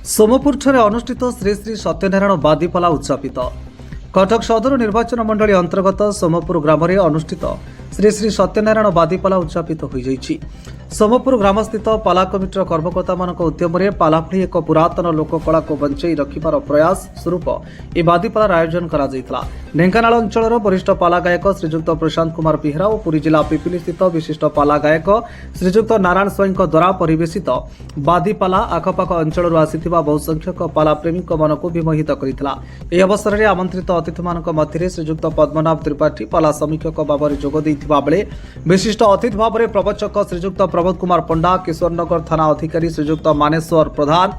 सोमपुर अनुष्ठित श्री श्री सत्यनारायण बादीपाला उद्यापित कटक सदर निर्वाचन मंडली अंतर्गत सोमपुर ग्राम अनुष्ठित श्री श्री सत्यनारायण बादीपाला उद्यापित हो जाइछि। सोमपुर ग्रामस्थित पाला कमिटर कर्मकर्ता मान उद्यम पाला भली एक पुरातन लोककला को बंचाई रखिबार प्रयास स्वरूप यह बादीपालार आयोजन करा जायतिला। ढेंकानाल अंचलर वरिष्ठ पाला गायक श्रीजुक्त प्रशांत कुमार बेहरा और पुरी जिला पिपिली स्थित विशिष्ट पाला गायक श्रीजुक्त नारायण स्वाई द्वारा परिवेशित बादीपाला आखपाख अंचल आसिथिबा बहु संख्यक पाला प्रेमी मन को विमोहित करथिला। एही अवसर में आमंत्रित अतिथि मानक मध्य श्रीजुक्त पद्मनाभ त्रिपाठी पाला समीक्षक भाव में जोग देइथिबा बेले विशिष्ट अतिथि भाव में प्रवचक श्रीजुक्त प्रमोद कुमार पंडा, किशोरनगर थाना अधिकारी श्रीजुक्त मानेश्वर प्रधान,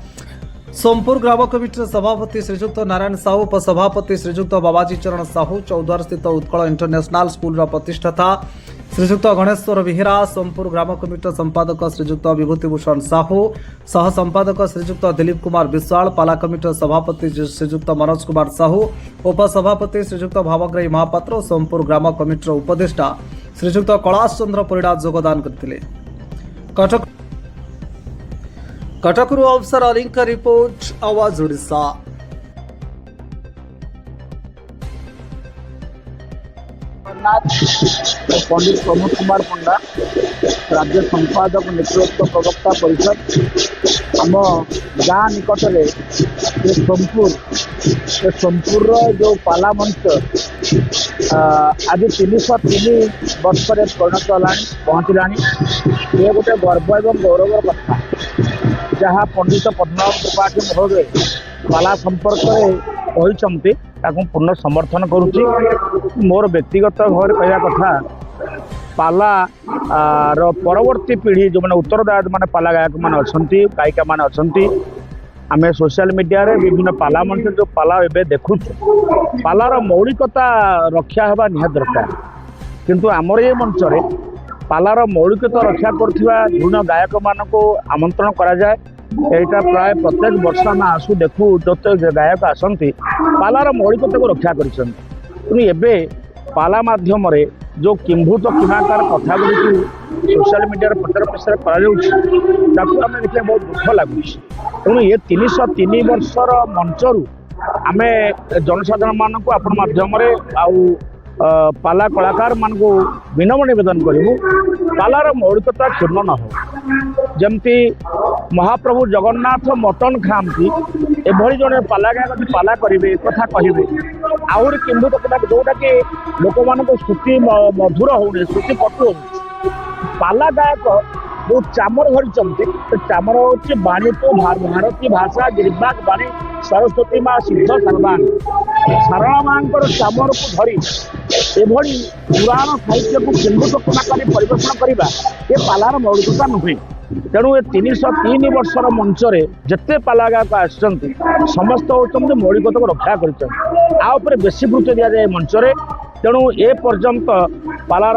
सोमपुर ग्राम कमिटी सभापति श्रीजुक्त नारायण साहू, उपसभापति श्रीजुक्त बाबाजी चरण साहू, चौद्वार स्थित उत्कल इंटरनेशनल स्कूल प्रतिष्ठाता श्रीजुक्त गणेश्वर बेहरा, सोमपुर ग्राम कमिटी संपादक श्रीजुक्त विभूतिभूषण साहू, सह संपादक श्रीजुक्त दिलीप कुमार विश्वाल, पाला कमिटी सभापति श्रीजुक्त मनोज कुमार साहू, उपसभापति श्रीजुक्त भावग्राही महापात्र, सोमपुर ग्राम कमिटी उपदेष्टा श्रीजुक्त कैलाश चंद्र परिड़ा योगदान करथिले। कटकरू अफसर अली का रिपोर्ट, आवाज ओडिशा। पंडित प्रमोद कुमार पंडा, राज्य संपादक नेतृत्व प्रवक्ता परिषद आम गाँ निकटरे सोमपुर जो पाला मंच आज 303 वर्ष परिणत पहुँचला। ये गोटे गर्व एवं गौरव कथा जहाँ पंडित पद्मनाभ त्रिपाठी महोदय पाला संपर्क में पूर्ण समर्थन करुच्ची। मोर व्यक्तिगत भाव में कह कथा पाला परवर्ती पीढ़ी जो मैंने उत्तरदायी मैंने पाला गायक मैंने अच्छा गायिका मैंने अच्छा आम सोशल मीडिया रे विभिन्न पाला मंच जो पाला एवं देखु पालार मौलिकता रक्षा हवा निहात दरकार, किंतु आमर ये मंच पालार मौलिकता रक्षा करथिबा झुण गायक मान को आमंत्रण करा जाए। एटा प्राय प्रत्येक वर्ष में आसू देखू जो गायक आसती पालार मौलिकता को रक्षा करे पाला माध्यम जो किंभूत किमाकार कथा गुड़ी सोशल मीडिया प्रचार प्रसार करें देखिए बहुत दुख लगुच। तेणु ये 303 वर्षर मंचरू आम जनसाधारण मान को आपण माध्यम पाला कलाकार मान को विनम्र निवेदन करूँ पालार मौलिकता क्षुण्ण न हो। जमती महाप्रभु जगन्नाथ मटन खाती एभली जड़े पाला गायक पाला करेंगे कथा कहे आहरी किंभूत कथा जोटा कि लोक मान श्रुति मधुर होने श्रुति पटु हो पाला गायक जो चामर धरी चामर हूँ बाणी तो भारतीय भाषा गिरिबाग बाणी सरस्वती माँ सिद्ध सर्वांग सारणा माँ चामर को धरी एभली पुराण साहित्य को किंभूत कलाकार परिवेषण करवा ये पालार मौलिकता नुहे। तेणु ये 303 वर्षर मंचरे जिते पाला गायक आसते समस्त होती मौलिकता को रक्षा कर बेसी गुरुत्व दि जाए मंचरे। तेणु ए पर्यंत पालार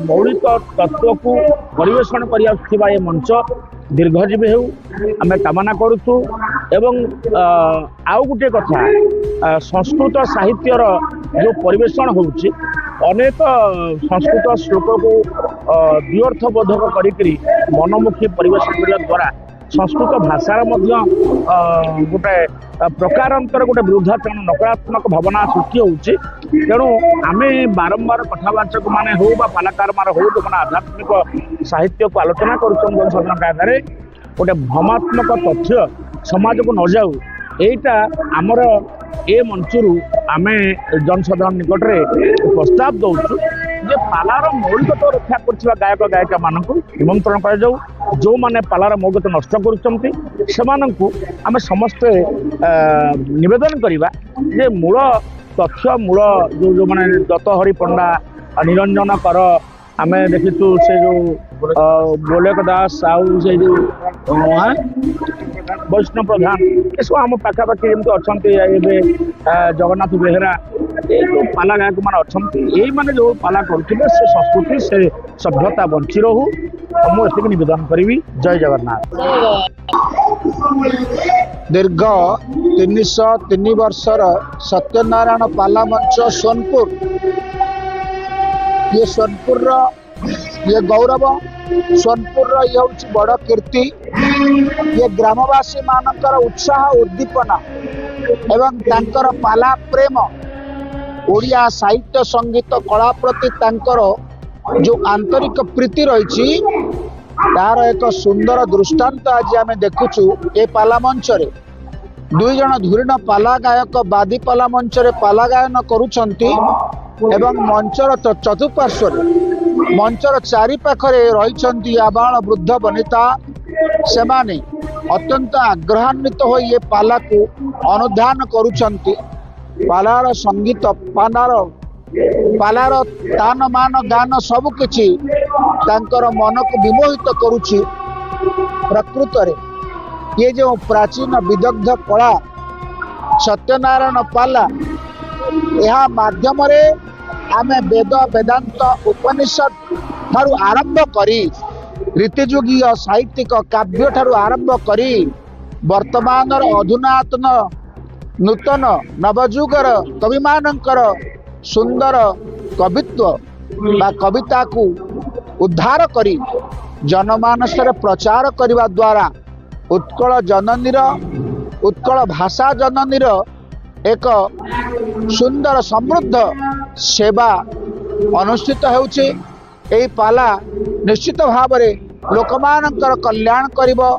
मौलिक तत्व को परिवेषण कर मंच दीर्घजीवी हो आम कामना करुचु। एवं आउ गोटे कथा संस्कृत साहित्यर जो परिवेषण होउछि अनेक संस्कृत श्लोक को द्व्यर्थबोधक करी मनमुखी परिवेषण करने द्वारा संस्कृत भाषार गोटे प्रकारांतर गोटे विरुद्धाचरण नकारात्मक भावना सृष्टि होउछि। तेणु आम बारंबार कथावाचक माने हो बा पालाकार मान हो जो आध्यात्मिक साहित्य को आलोचना करुछन जनसाधारण आगे गोटे भ्रमात्मक तथ्य समाज को न जाऊ एटा आमर ए मंचरू आम जनसाधारण निकट में प्रस्ताव दौचु जे पालार मौलिकता रक्षा कर गायक गायिका मान निमंत्रण कर जो माने पालार मौलिकता नष्ट कर आम समस्ते निवेदन करवा जे मूल तथ्य मूल जो जो माने दत्तहरि पंडा निरंजन कर आम देखीचु से जो गोलक दास आउ से जो वैष्णव प्रधान ये सब आम पाखापाखि जमी अच्छा जगन्नाथ बेहरा ये जो पाला गायक मान अच्छा यही मैंने जो पाला करुले से संस्कृति से सभ्यता बंची रहू मुझे निवेदन करी। जय जगन्नाथ। दीर्घ 303 वर्षर सत्यनारायण पाला मंच सोनपुर ये सोनपुर ये गौरव सोनपुर ये हूँ बड़ कीर्ति। ये ग्रामवासी मानकर उत्साह उद्दीपना एवं तांकर पाला प्रेम ओडिया साहित्य संगीत कला प्रति तांकर जो आंतरिक प्रीति रही तार एक सुंदर दृष्टांत आज आम देखुचु। ए पाला मंच रे दुई जन धुरीण पाला गायक बादी पाला मंच रे पाला गायन करुछंती एवं मंचर चतुर्पार्श्व मंचर चारि पाखरे रहिछंती आबाल वृद्ध वनिता सेमाने अत्यंत आग्रहान्वित हो ये पाला को अनुधान करुछंती। पालार संगीत पालार तान मान गान सब किछि तांकर मन को विमोहित करुछि। प्रकृत रे ये जो प्राचीन विदग्ध कला सत्यनारायण पाला यह माध्यम रे आमे वेद वेदांत उपनिषद ठारू आरंभ करी रीतिजुगीय साहित्यिक काव्य ठारू आरंभ करी वर्तमान अधुनातन नूतन नवजुगर कवि मानकर सुंदर कवित्व बा कविता को उद्धार करी जनमानस रे प्रचार करने द्वारा उत्कल जननीर उत्कल भाषा जननीर एक सुंदर समृद्ध सेवा अनुष्ठित होउछि। एई पाला निश्चित भाव में लोकमानंकर कल्याण करिबो।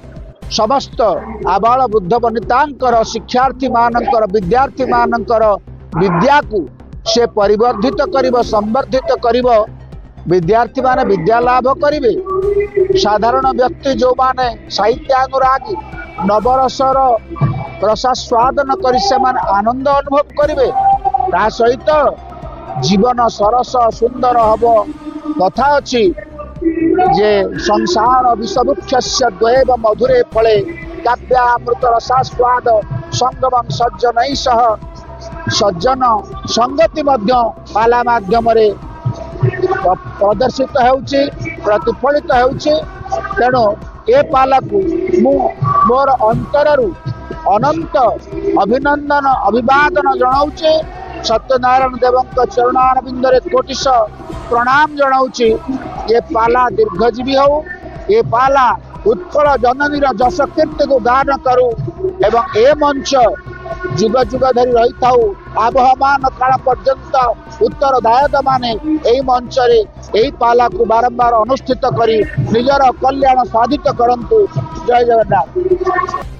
समस्त आबाल वृद्ध वनितांकर शिक्षार्थी मानंकर विद्यार्थी मानंकर विद्या को से परिवर्धित करिबो संवर्धित करिबो। विद्यार्थी माने विद्या लाभ करिवे। साधारण व्यक्ति जो माने साहित्यानुरागी नवरसर रसास्वादन करी से माने आनंद अनुभव करिवे। ता सहित जीवन सरस सुंदर हबो। कथा अछि जे संसार विषवृक्षस्य द्वैव मधुरे फले काव्यामृत रसास्वाद संगमं सज्जनै सह सज्जन संगति मध्य पाला माध्यम रे प्रदर्शित होउछि प्रतिफलित होउछि। तेणु ए पाला को मु मोर अंतररु अनंत अभिनंदन अभिवादन जनाउछि। सत्यनारायण देवଙ୍କ चरणारविंदरे कोटिश प्रणाम जनाउछि। ये पाला दीर्घजीवी हो। ये पाला उत्कल जननीर जस कीर्ति को गान करू एवं ए मंच जुग जुग धरी रही थाऊ। आबहमान काल पर्यंत उत्तरदायक माने एई मंच रे एई पाला को बारंबार अनुष्ठित करी निजर कल्याण साधित करंतु। जय जगन्नाथ।